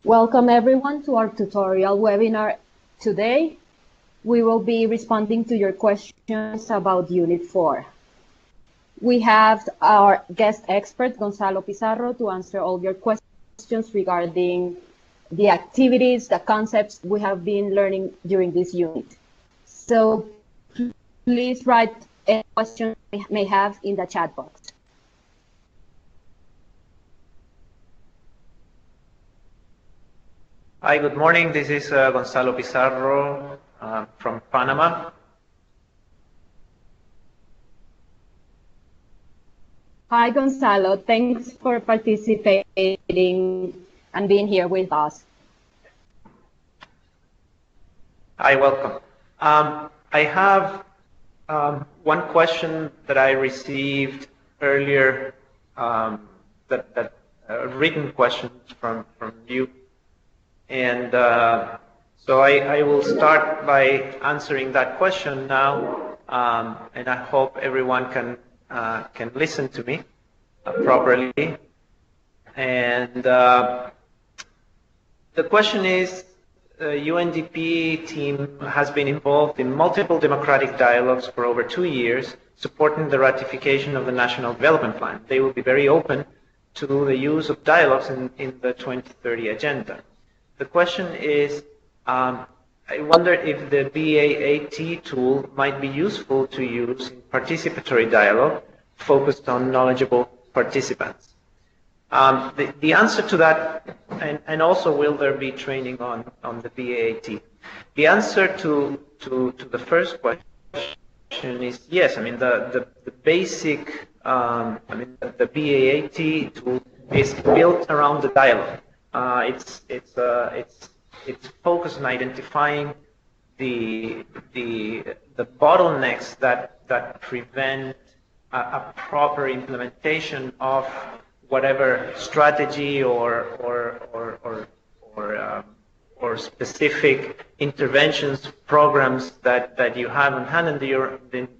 Welcome everyone to our tutorial webinar. Today, we will be responding to your questions about Unit 4. We have our guest expert, Gonzalo Pizarro, to answer all your questions regarding the activities, the concepts we have been learning during this unit. So please write any questions you may have in the chat box. Hi, good morning. This is Gonzalo Pizarro from Panama. Hi, Gonzalo. Thanks for participating and being here with us. Hi, welcome. I have one question that I received earlier, written questions from you. And so I will start by answering that question now, and I hope everyone can listen to me properly. And the question is, UNDP team has been involved in multiple democratic dialogues for over 2 years, supporting the ratification of the National Development Plan. They will be very open to the use of dialogues in the 2030 agenda. The question is, I wonder if the BAAT tool might be useful to use in participatory dialogue focused on knowledgeable participants. The answer to that, and also will there be training on the BAAT? The answer to the first question is yes. I mean, the basic, the BAAT tool is built around the dialogue. It's focused on identifying the bottlenecks that prevent a proper implementation of whatever strategy or specific interventions, programs that you have on hand and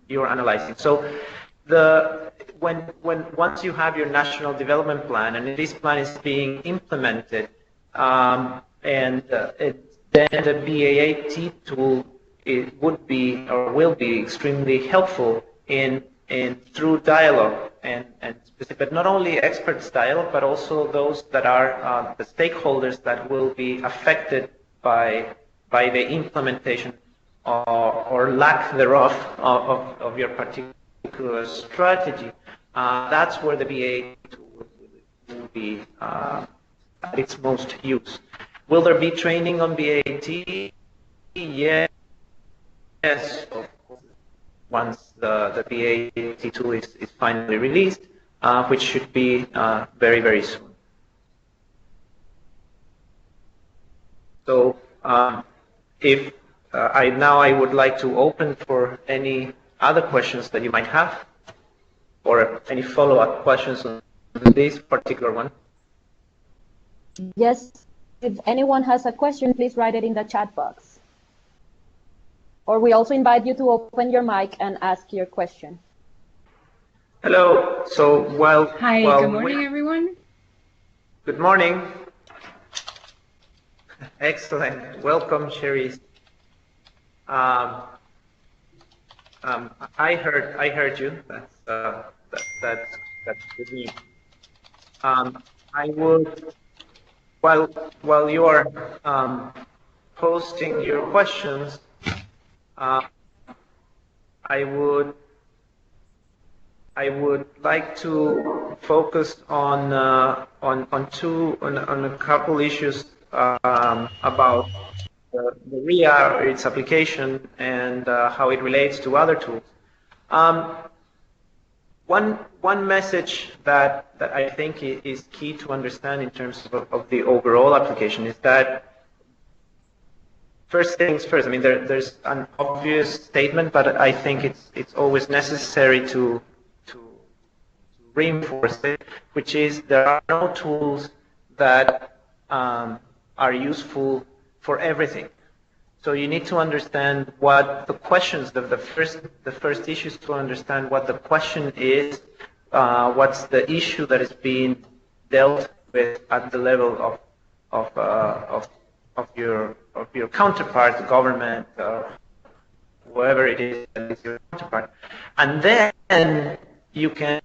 you're analyzing. So once you have your national development plan and this plan is being implemented, then the BAAT tool would be or will be extremely helpful in through dialogue and specific, but not only experts dialogue, but also those that are the stakeholders that will be affected by the implementation or lack thereof of your particular strategy. That's where the BAAT tool will be at its most use. Will there be training on BAAT? Yes, of course. Once the BAAT tool is finally released, which should be very, very soon. So if I would like to open for any other questions that you might have, or any follow-up questions on this particular one. Yes, if anyone has a question, please write it in the chat box. Or we also invite you to open your mic and ask your question. Hello. So Hi, good morning, everyone. Good morning. Excellent. Welcome, Cherise. I heard you. That's good news. I would, while you are posting your questions, I would like to focus on a couple issues about the RIA, its application, and how it relates to other tools. One message that I think is key to understand in terms of the overall application is that, first things first. I mean, there's an obvious statement, but I think it's always necessary to reinforce it, which is there are no tools that are useful for everything. So you need to understand what the questions, the first issue is to understand what the question is, what's the issue that is being dealt with at the level your counterpart, the government, whoever it is that is your counterpart, and then you can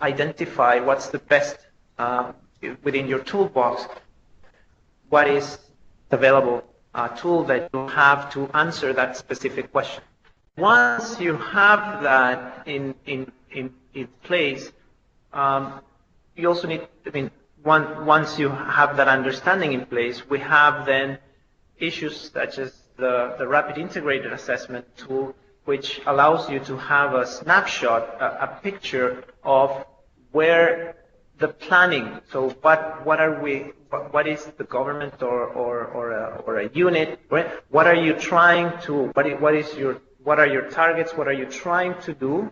identify what's the best within your toolbox, what is available tool that you have to answer that specific question. Once you have that in place, you also need, once you have that understanding in place, we have then issues such as the rapid integrated assessment tool, which allows you to have a snapshot, a picture of where the planning. So what is the government or a unit? What are you trying to? What are your targets? What are you trying to do?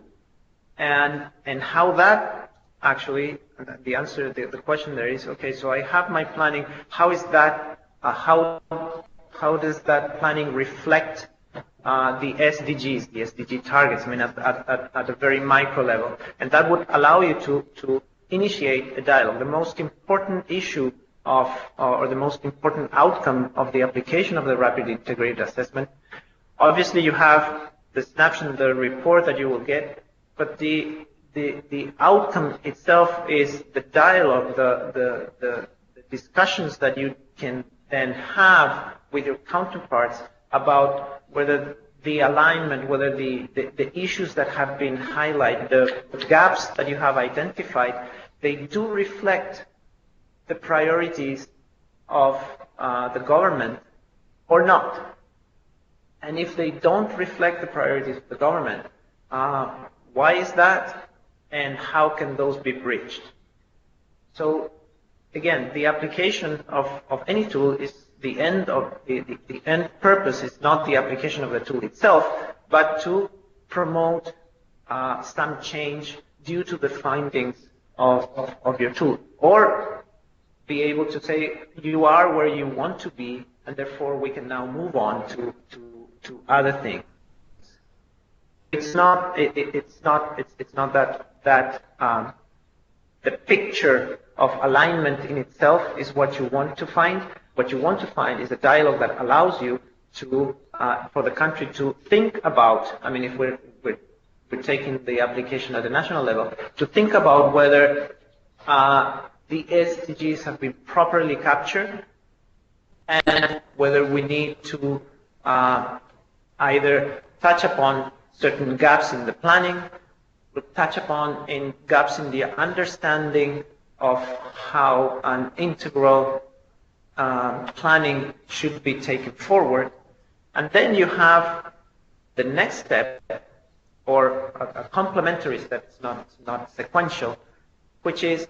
And how that actually, the answer, the question there is, okay, so I have my planning. How is that? How does that planning reflect the SDGs, the SDG targets? At a very micro level, and that would allow you to initiate a dialogue. The most important issue or the most important outcome of the application of the rapid integrated assessment. Obviously, you have the snapshot, the report that you will get, but the outcome itself is the dialogue, the discussions that you can then have with your counterparts about whether the alignment, whether the issues that have been highlighted, the gaps that you have identified, they do reflect the priorities of the government or not. And if they don't reflect the priorities of the government, why is that? And how can those be bridged? So again, the application of any tool is the end of the end purpose is not the application of the tool itself, but to promote some change due to the findings of your tool, or be able to say you are where you want to be, and therefore we can now move on to other things. It's not that the picture of alignment in itself is what you want to find. What you want to find is a dialogue that allows you to, for the country to think about, if we're taking the application at the national level, to think about whether the SDGs have been properly captured and whether we need to either touch upon certain gaps in the planning, touch upon gaps in the understanding of how an integral planning should be taken forward. And then you have the next step, or a complementary step, it's not sequential, which is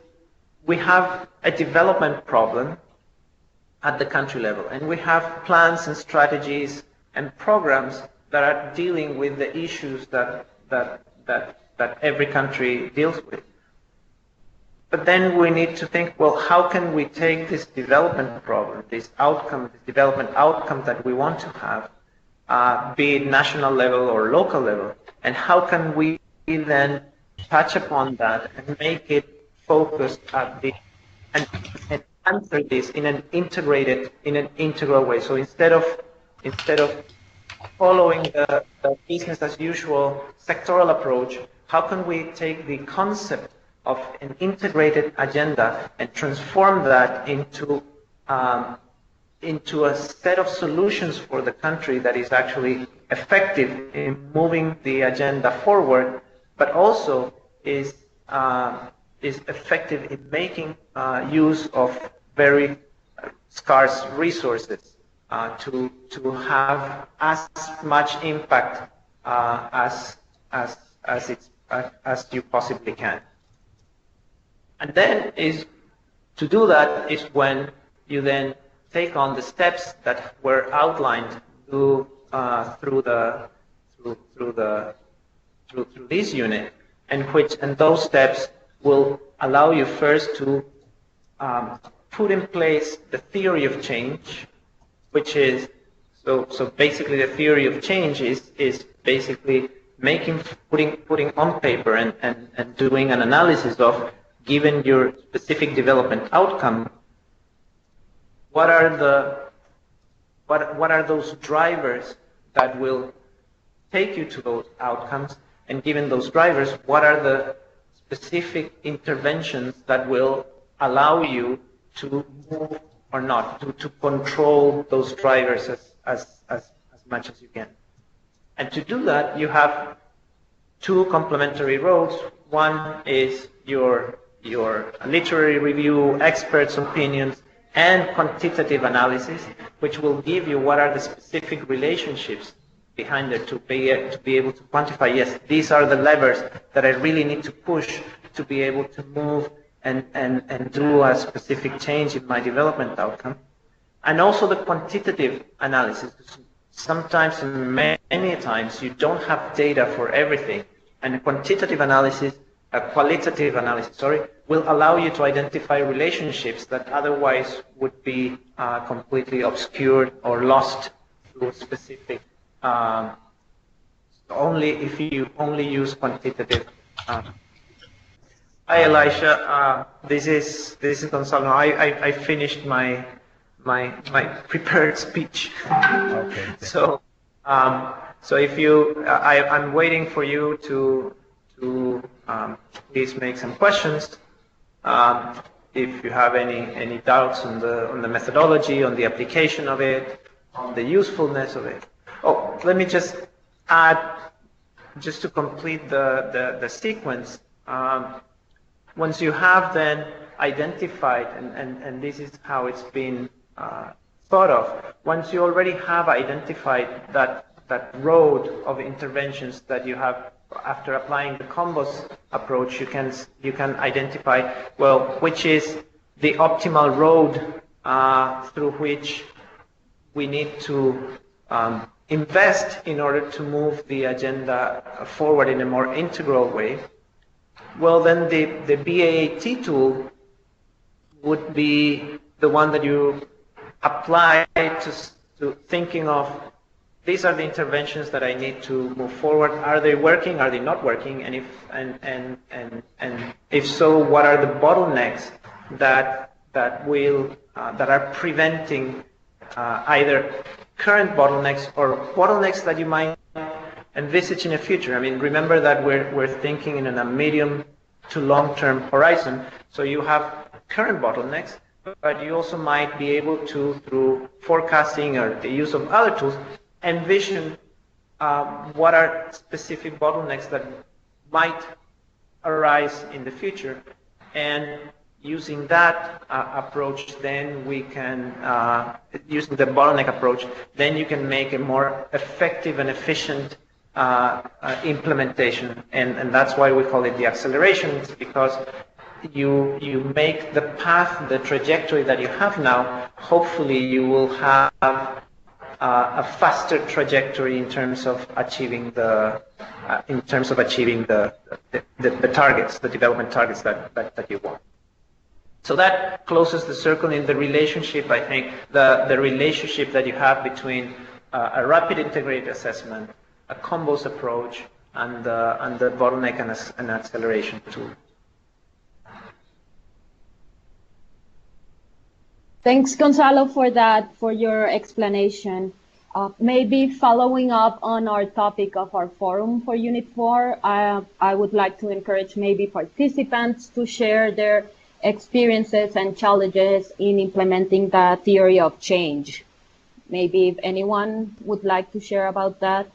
we have a development problem at the country level, and we have plans and strategies and programs that are dealing with the issues that every country deals with. But then we need to think, well, how can we take this development problem, this development outcome that we want to have, be it national level or local level, and how can we then touch upon that and make it focused and answer this in an integral way. So instead of following the business as usual sectoral approach, how can we take the concept of an integrated agenda and transform that into a set of solutions for the country that is actually effective in moving the agenda forward, but also is effective in making use of very scarce resources to have as much impact as you possibly can. And then to do that is when you then take on the steps that were outlined through this unit, and those steps will allow you first to put in place the theory of change, which is so basically the theory of change is basically putting on paper and doing an analysis of, given your specific development outcome, what are those drivers that will take you to those outcomes, and given those drivers, what are the specific interventions that will allow you to move or not, to control those drivers as much as you can. And to do that, you have two complementary roads. One is your literary review, experts' opinions, and quantitative analysis, which will give you what are the specific relationships behind it to be able to quantify, yes, these are the levers that I really need to push to be able to move and do a specific change in my development outcome. And also the quantitative analysis. Sometimes, many times, you don't have data for everything. And a quantitative analysis, a qualitative analysis, sorry, will allow you to identify relationships that otherwise would be completely obscured or lost through specific, only if you only use quantitative. Hi, Elisha. This is Gonzalo. I finished my prepared speech. Okay. So if you, I'm waiting for you to please make some questions. If you have any doubts on the methodology, on the application of it, on the usefulness of it. Oh, let me just add, just to complete the sequence. Once you have then identified, and this is how it's been thought of, once you already have identified that road of interventions that you have after applying the combos approach, you can identify, well, which is the optimal road through which we need to invest in order to move the agenda forward in a more integral way. Well, then the BAAT tool would be the one that you apply to thinking of, these are the interventions that I need to move forward. Are they working? Are they not working? And if so, what are the bottlenecks that are preventing either current bottlenecks or bottlenecks that you might envisage in the future? I mean, remember that we're thinking in a medium to long-term horizon. So you have current bottlenecks, but you also might be able to, through forecasting or the use of other tools, envision what are specific bottlenecks that might arise in the future. And using that approach, then we can, using the bottleneck approach, then you can make a more effective and efficient implementation, and that's why we call it the acceleration. It's because you make the path, the trajectory that you have now, hopefully you will have a faster trajectory in terms of achieving the targets, the development targets that you want. So that closes the circle in the relationship, I think, the relationship that you have between a rapid integrated assessment, a combos approach, and the bottleneck and acceleration tool. Thanks, Gonzalo, for that, for your explanation. Maybe following up on our topic of our forum for Unit 4, I would like to encourage maybe participants to share their experiences and challenges in implementing the theory of change. Maybe if anyone would like to share about that.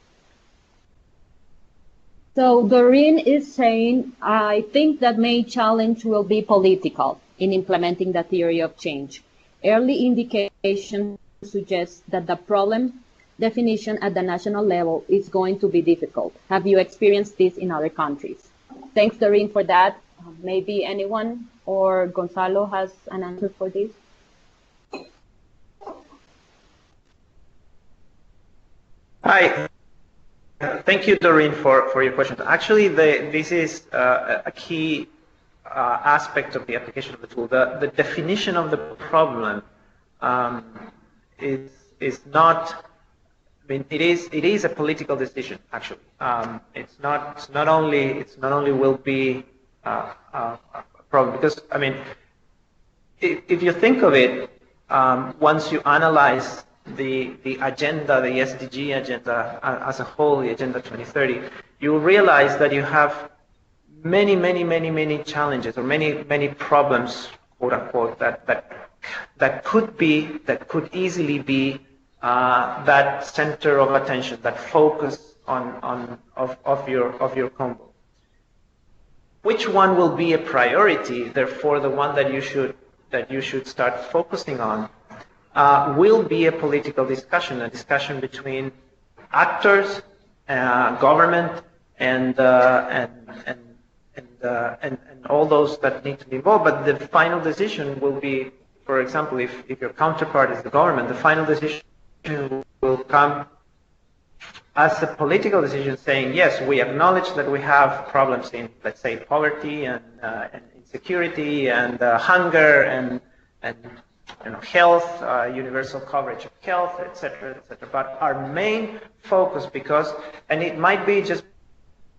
So Doreen is saying, I think that main challenge will be political in implementing the theory of change. Early indications suggest that the problem definition at the national level is going to be difficult. Have you experienced this in other countries? Thanks, Doreen, for that. Maybe anyone or Gonzalo has an answer for this? Hi. Thank you, Doreen, for your question. Actually, this is a key aspect of the application of the tool. The definition of the problem is not. I mean, it is a political decision. Actually, it's not only will be a problem, because I mean, if you think of it, once you analyze the agenda, the SDG agenda as a whole, the Agenda 2030, you will realize that you have many challenges, or many problems, quote unquote, that could easily be that center of attention, that focus of your combo. Which one will be a priority? Therefore, the one that you should start focusing on will be a political discussion, a discussion between actors, government, and all those that need to be involved. But the final decision will be, for example, if your counterpart is the government, the final decision will come as a political decision saying, yes, we acknowledge that we have problems in, let's say, poverty and insecurity and hunger and health, universal coverage of health, etc., etc. But our main focus, and it might be just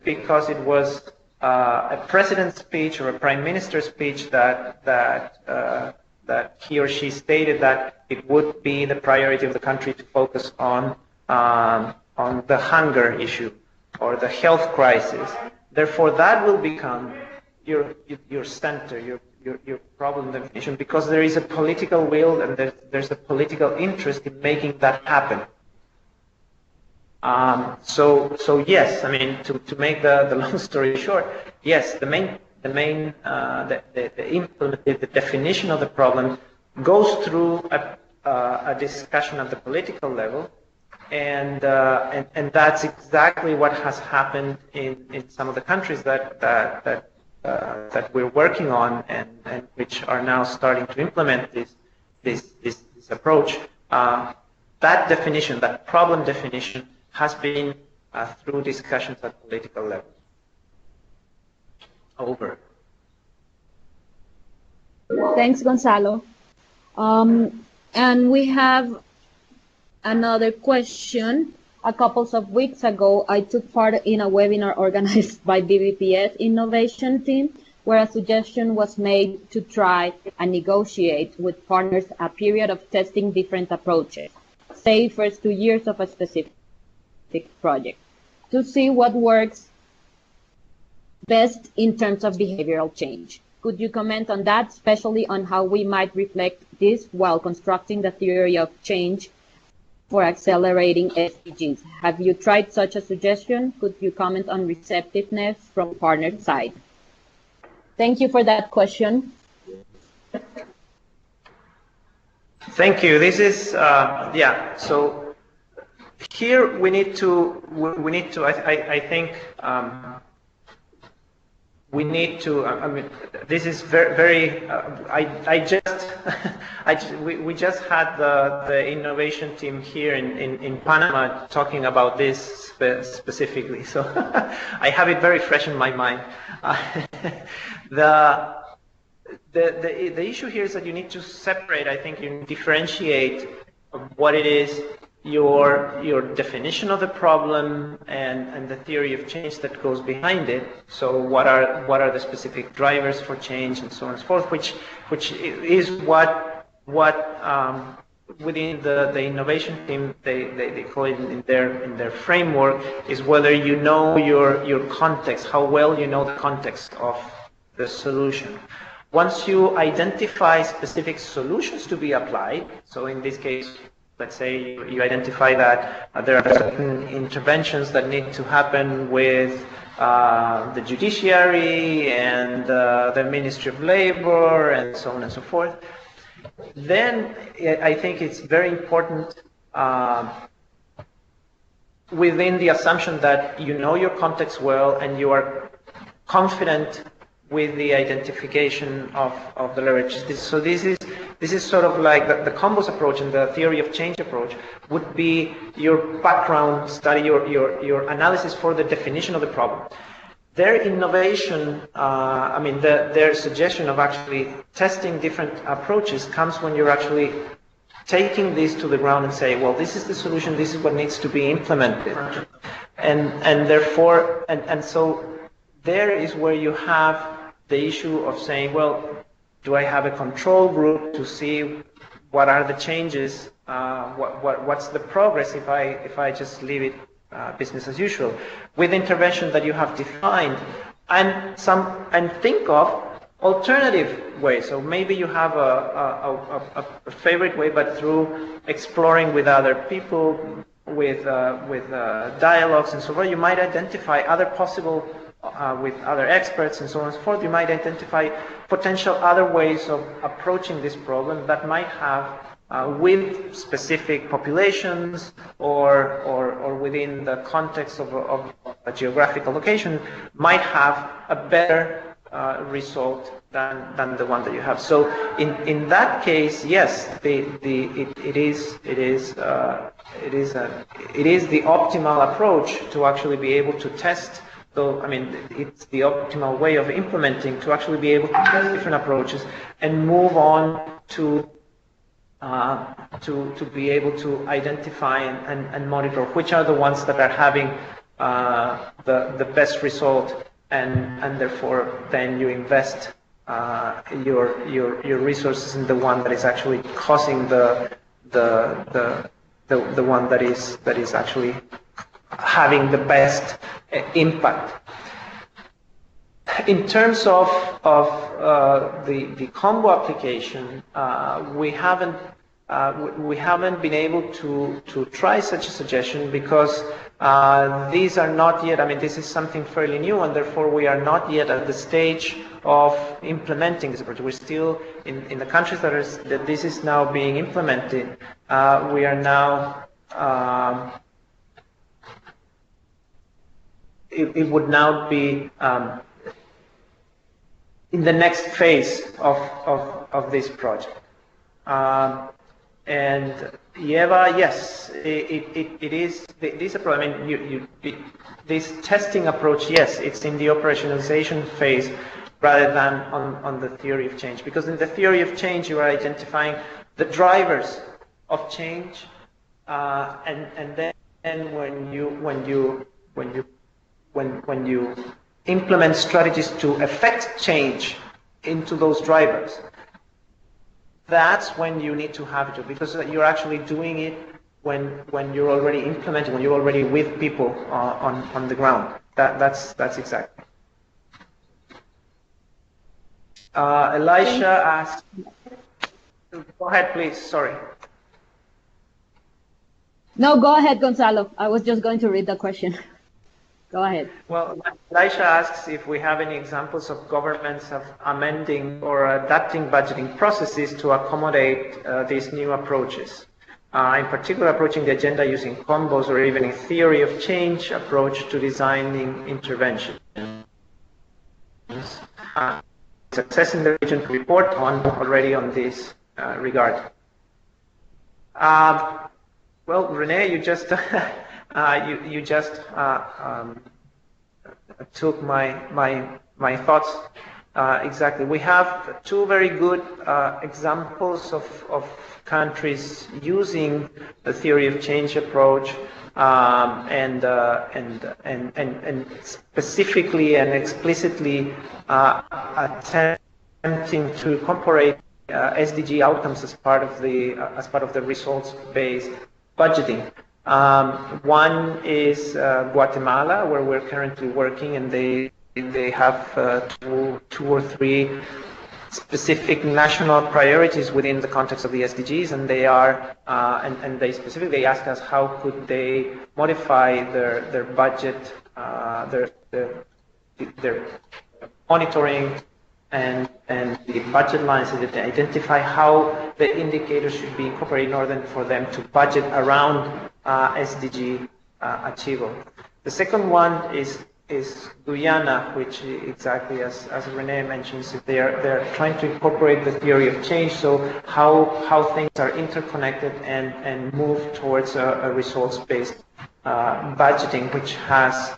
because it was a president's speech or a prime minister's speech that he or she stated that it would be the priority of the country to focus on the hunger issue or the health crisis. Therefore, that will become your center, your problem definition, because there is a political will and there's a political interest in making that happen. So yes, I mean, to make the long story short, yes, the definition of the problem goes through a discussion at the political level, and that's exactly what has happened in some of the countries that we're working on and which are now starting to implement this approach. That definition, that problem definition, has been through discussions at political level. Over. Thanks, Gonzalo. And we have another question. A couple of weeks ago, I took part in a webinar organized by BBPS Innovation Team, where a suggestion was made to try and negotiate with partners a period of testing different approaches, say first 2 years of a specific project, to see what works best in terms of behavioral change. Could you comment on that, especially on how we might reflect this while constructing the theory of change for accelerating SDGs? Have you tried such a suggestion? Could you comment on receptiveness from partner side? Thank you for that question. Thank you. This is, yeah, so here we need to, I think, we need to, I mean, this is very, we just had the innovation team here in Panama talking about this specifically, so I have it very fresh in my mind. The issue here is that you need to separate, I think you differentiate what it is, your definition of the problem and the theory of change that goes behind it. So what are the specific drivers for change and so on and so forth, which is what within the innovation team they call it in their framework, is whether you know your context, how well you know the context of the solution. Once you identify specific solutions to be applied, so in this case, let's say you identify that there are certain interventions that need to happen with the judiciary and the Ministry of Labor and so on and so forth, then I think it's very important within the assumption that you know your context well and you are confident with the identification of the leverage. So this is sort of like the combos approach and the theory of change approach would be your background study, your analysis for the definition of the problem. Their innovation, I mean, their suggestion of actually testing different approaches comes when you're actually taking this to the ground and say, well, this is the solution, this is what needs to be implemented. And therefore, and so there is where you have the issue of saying, well, do I have a control group to see what are the changes, what's the progress if I just leave it business as usual, with intervention that you have defined, and think of alternative ways. So maybe you have a favorite way, but through exploring with other people, with dialogues and so forth, you might identify other possible, with other experts and so on and so forth, you might identify potential other ways of approaching this problem that might have, with specific populations or within the context of a geographical location, might have a better result than the one that you have. So in that case, yes, it is the optimal approach to actually be able to test. So I mean, it's the optimal way of implementing, to actually be able to test different approaches and move on to be able to identify and monitor which are the ones that are having the best result, and therefore then you invest your resources in the one that is actually causing the one that is actually having the best impact. In terms of the combo application, we haven't been able to try such a suggestion because these are not yet, I mean, this is something fairly new, and therefore we are not yet at the stage of implementing this approach. We're still in the countries that this is now being implemented. We are now it would now be in the next phase of this project. And Eva, yes, it is a problem. I mean, this testing approach, yes, it's in the operationalization phase rather than on the theory of change. Because in the theory of change, you are identifying the drivers of change, and then when you implement strategies to affect change into those drivers, that's when you need to have it, because you're actually doing it when you're already implementing, when you're already with people on the ground. That's exactly. Elisha asked, go ahead please, sorry. No, go ahead, Gonzalo. I was just going to read the question. Go ahead. Well, Elisha asks if we have any examples of governments of amending or adapting budgeting processes to accommodate these new approaches. In particular, approaching the agenda using combos or even a theory of change approach to designing interventions. Success in the region to report on already on this regard. Well, Renee, you just you just took my thoughts exactly. We have two very good examples of countries using the theory of change approach, and specifically and explicitly attempting to incorporate SDG outcomes as part of the results-based budgeting. One is Guatemala, where we're currently working, and they have two or three specific national priorities within the context of the SDGs, and they are and they specifically ask us how could they modify their budget, their monitoring and the budget lines, and they identify how the indicators should be incorporated in order for them to budget around SDG achievable. The second one is Guyana, which exactly as Renee mentions, they're trying to incorporate the theory of change, so how things are interconnected and move towards a results-based budgeting, which has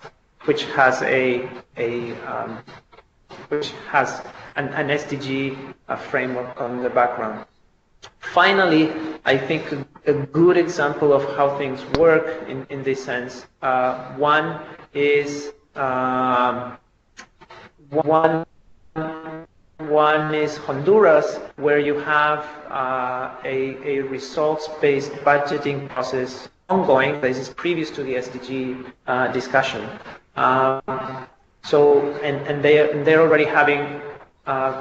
an SDG framework on the background. Finally, I think a good example of how things work in this sense, one is one one is Honduras, where you have a results-based budgeting process ongoing. This is previous to the SDG discussion. And they're already having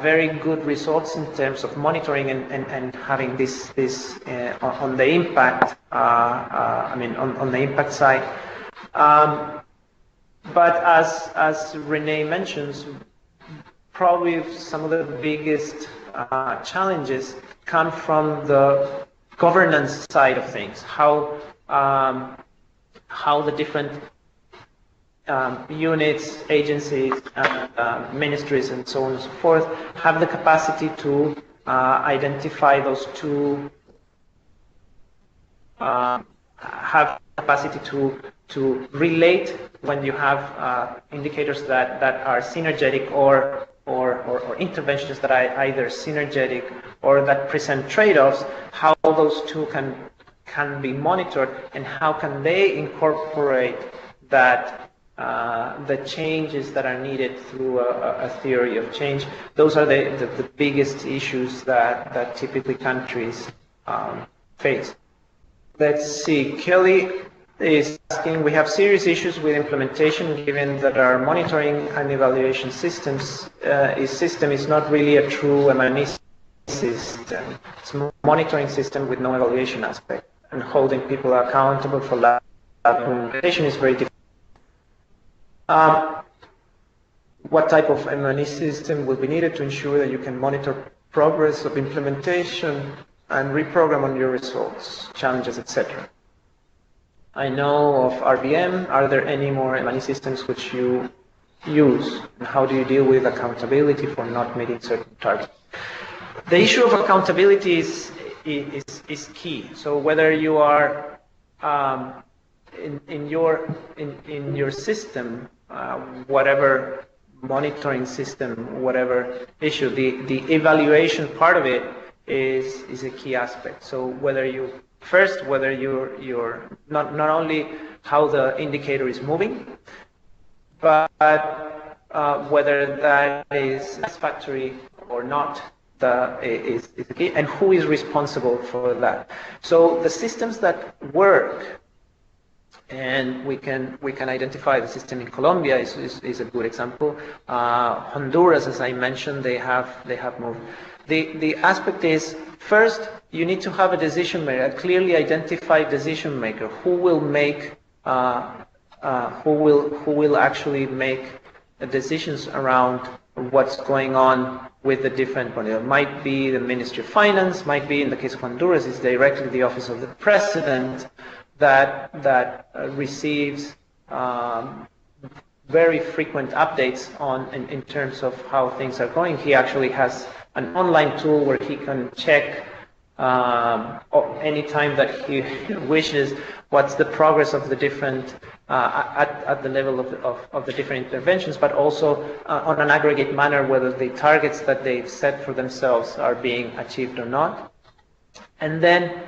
very good results in terms of monitoring and having this on the impact. On the impact side. But as Renee mentions, probably some of the biggest challenges come from the governance side of things. How the different units, agencies, ministries, and so on and so forth have the capacity to identify those two, have capacity to relate when you have indicators that are synergetic or interventions that are either synergetic or that present trade-offs, how those two can be monitored and how can they incorporate that the changes that are needed through a theory of change. Those are the biggest issues that typically countries face. Let's see, Kelly is asking, we have serious issues with implementation given that our monitoring and evaluation system is not really a true M&E system. It's a monitoring system with no evaluation aspect, and holding people accountable for that implementation is very difficult. What type of M&E system will be needed to ensure that you can monitor progress of implementation and reprogram on your results, challenges, etc.? I know of RBM. Are there any more M&E systems which you use? And how do you deal with accountability for not meeting certain targets? The issue of accountability is key. So whether you are in your system, whatever monitoring system, whatever issue, the evaluation part of it is a key aspect. So whether you're not only how the indicator is moving, but whether that is satisfactory or not, is the key, and who is responsible for that. So the systems that work, and we can identify the system in Colombia is a good example. Honduras, as I mentioned, they have moved. The aspect is, first, you need to have a decision maker, a clearly identified decision maker who will make who will actually make decisions around what's going on with the different. It might be the Ministry of Finance, might be, in the case of Honduras, it's directly the Office of the President that receives very frequent updates in terms of how things are going. He actually has an online tool where he can check anytime that he wishes what's the progress of the different at the level of the different interventions, but also on an aggregate manner whether the targets that they've set for themselves are being achieved or not. And then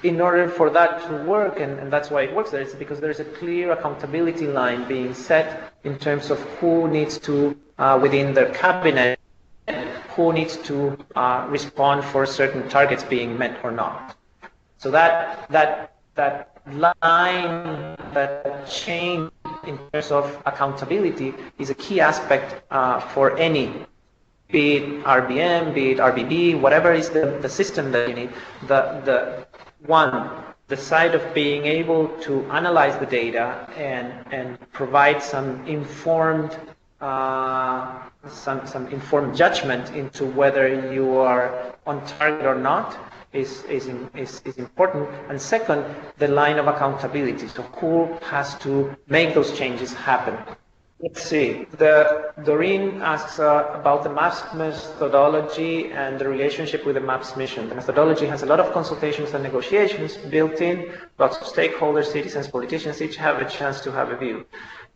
in order for that to work, and that's why it works there, it's because there's a clear accountability line being set in terms of who needs to, within their cabinet, who needs to respond for certain targets being met or not. So that line, that chain in terms of accountability is a key aspect for any, be it RBM, be it RBB, whatever is the system that you need. The side of being able to analyze the data and provide some informed informed judgment into whether you are on target or not is important. And second, the line of accountability. So who has to make those changes happen? Let's see. Doreen asks about the MAPS methodology and the relationship with the MAPS mission. The methodology has a lot of consultations and negotiations built in. Lots of stakeholders, citizens, politicians each have a chance to have a view.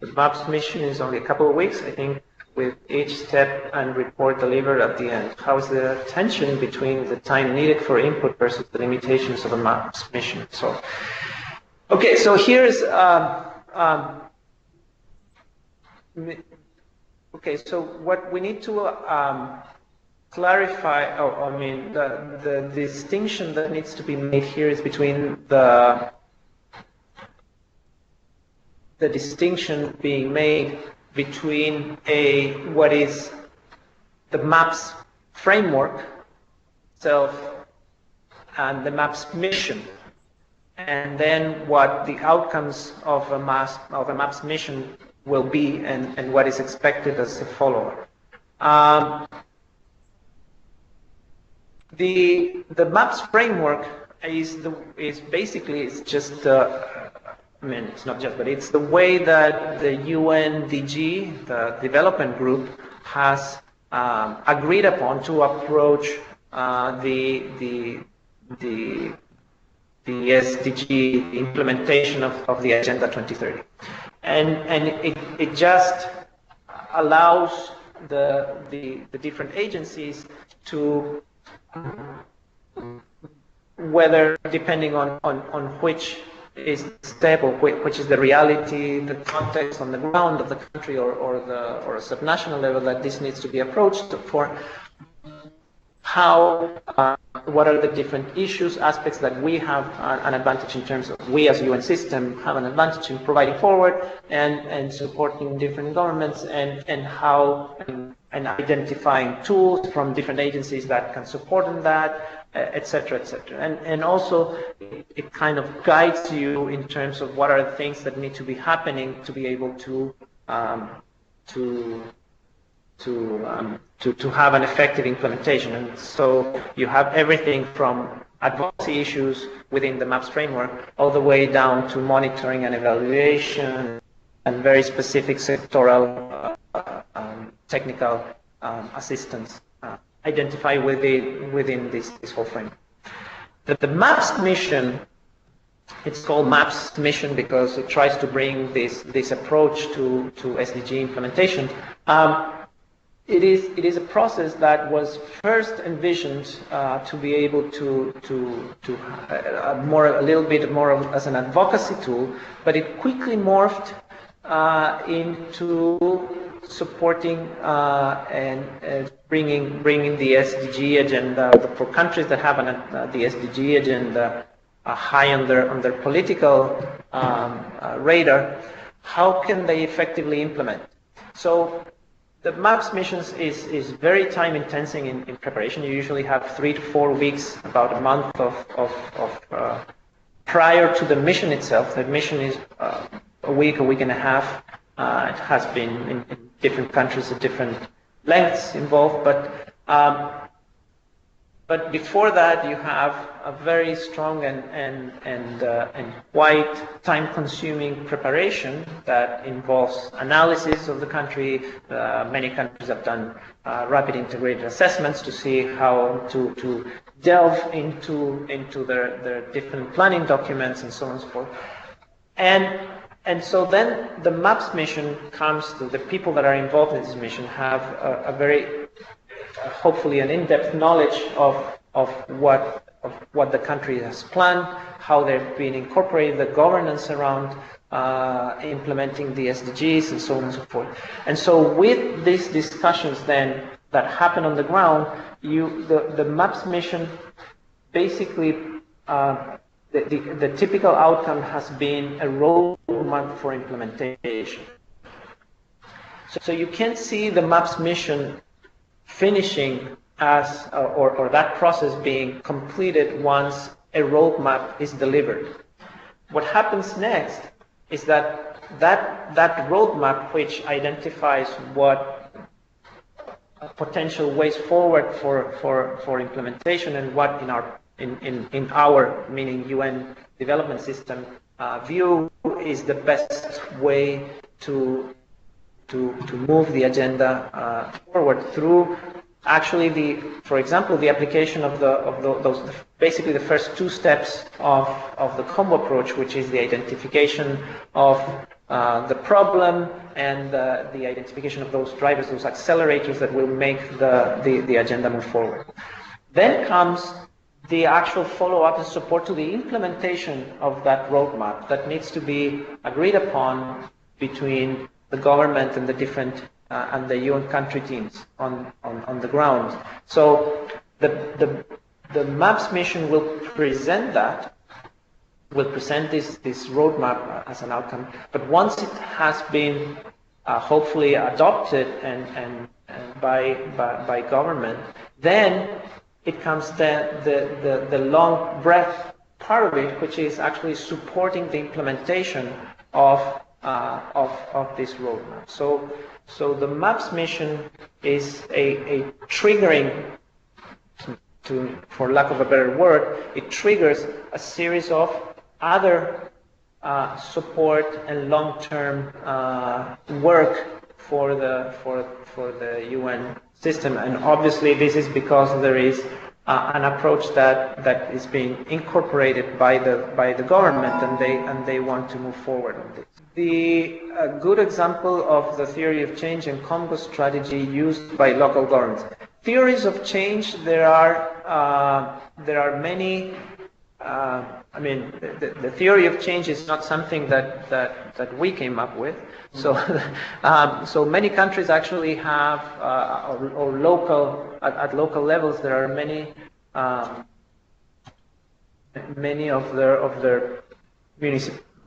The MAPS mission is only a couple of weeks, I think, with each step and report delivered at the end. How is the tension between the time needed for input versus the limitations of a MAPS mission? So, okay, so here's Okay, so what we need to clarify, I mean, the distinction that needs to be made here is between the distinction being made between what is the MAPS framework itself and the MAPS mission, and then what the outcomes of a MAPS mission will be, and what is expected as a follower. The MAPS framework is basically just I mean, it's not just, but it's the way that the UNDG, the development group, has agreed upon to approach the SDG implementation of the Agenda 2030, and it just allows the different agencies to, whether depending on which is stable, which is the reality, the context on the ground of the country or a subnational level, that this needs to be approached for. How, what are the different issues, aspects that we have an advantage in terms of, we as UN system have an advantage in providing forward and supporting different governments, and how, and identifying tools from different agencies that can support in that, etc., etc. And also it kind of guides you in terms of what are the things that need to be happening to be able to have an effective implementation. And so you have everything from advocacy issues within the MAPS framework all the way down to monitoring and evaluation and very specific sectoral technical assistance identified within this whole framework. The MAPS mission, it's called MAPS mission because it tries to bring this approach to SDG implementation. It is a process that was first envisioned to be able to a little bit more as an advocacy tool, but it quickly morphed into supporting and bringing the SDG agenda for countries that have the SDG agenda high on their political radar. How can they effectively implement? So the MAPS missions is very time intensive in preparation. You usually have 3 to 4 weeks, about a month of prior to the mission itself. The mission is a week and a half. It has been in different countries at different lengths involved, but before that you have a very strong and quite time-consuming preparation that involves analysis of the country. Many countries have done rapid integrated assessments to see how to delve into their different planning documents and so on and so forth. And so then the MAPS mission comes to the people that are involved in this mission have a very, hopefully an in-depth knowledge of what the country has planned, how they've been incorporating the governance around implementing the SDGs and so on and so forth. And so with these discussions then that happen on the ground, the MAPS mission basically the typical outcome has been a roadmap for implementation. So you can't see the MAPS mission finishing as, or that process being completed once a roadmap is delivered. What happens next is that roadmap, which identifies what potential ways forward for implementation and what in our, meaning UN development system, view is the best way to move the agenda forward through actually for example, the application of those basically the first 2 steps of the combo approach, which is the identification of the problem and the identification of those drivers, those accelerators that will make the agenda move forward. Then comes the actual follow-up and support to the implementation of that roadmap that needs to be agreed upon between the government and the different and the UN country teams on the ground. So the MAPS mission will present that, will present this roadmap as an outcome. But once it has been hopefully adopted and by government, then it comes the long breath part of it, which is actually supporting the implementation of this roadmap. So the MAPS mission is a triggering, for lack of a better word, it triggers a series of other support and long-term work for the UN system. And obviously this is because there is an approach that is being incorporated by the government, and they want to move forward on this. A good example of the theory of change and combo strategy used by local governments. Theories of change, there are many. I mean, the theory of change is not something that we came up with. So, so many countries actually have, or at local levels, there are many of their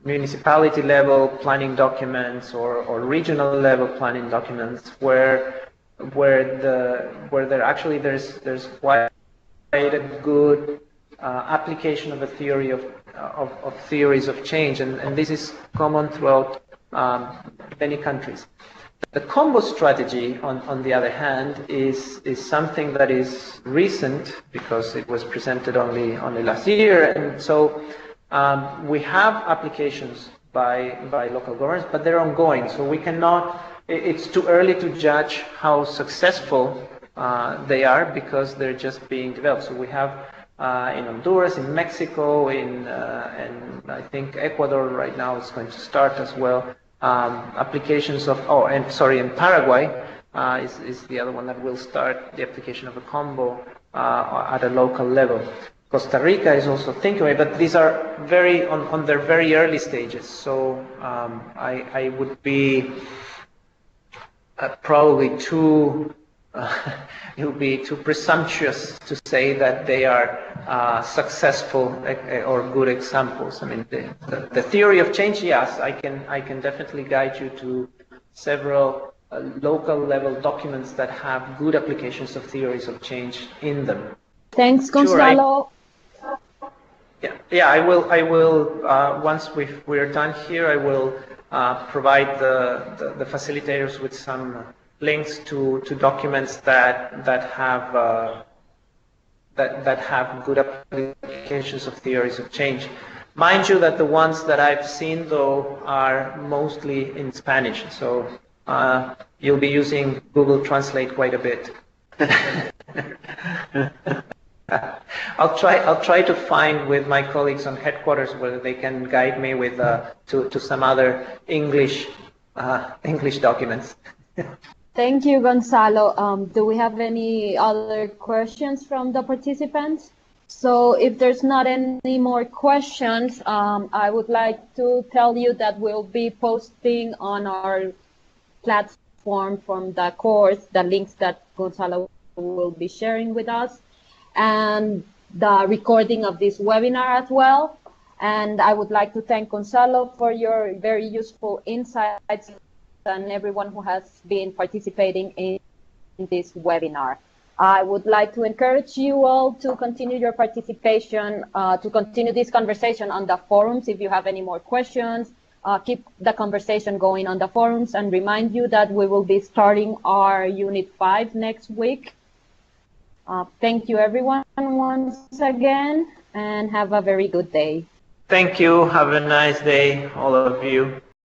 municipality level planning documents or regional level planning documents where there actually there's quite a good application of a theory of theories of change, and this is common throughout many countries. The combo strategy, on the other hand, is something that is recent because it was presented only last year, and so we have applications by local governments, but they're ongoing, so we cannot. It's too early to judge how successful they are because they're just being developed. So we have in Honduras, in Mexico, and I think Ecuador right now is going to start as well. Applications of, in Paraguay is the other one that will start the application of a combo at a local level. Costa Rica is also thinking about it, but these are very on their very early stages. So I would be probably too. It would be too presumptuous to say that they are successful or good examples. I mean, the theory of change, yes, I can definitely guide you to several local level documents that have good applications of theories of change in them. Thanks, Gonzalo. Sure, yeah, I will. Once we're done here, I will provide the facilitators with some links to documents that have good applications of theories of change. Mind you that the ones that I've seen though are mostly in Spanish, so you'll be using Google Translate quite a bit. I'll try to find with my colleagues on headquarters whether they can guide me with to some other English documents. Thank you, Gonzalo. Do we have any other questions from the participants? So if there's not any more questions, I would like to tell you that we'll be posting on our platform from the course the links that Gonzalo will be sharing with us, and the recording of this webinar as well. And I would like to thank Gonzalo for your very useful insights and everyone who has been participating in this webinar. I would like to encourage you all to continue your participation, to continue this conversation on the forums. If you have any more questions, keep the conversation going on the forums, and remind you that we will be starting our Unit 5 next week. Thank you everyone once again, and have a very good day. Thank you. Have a nice day, all of you.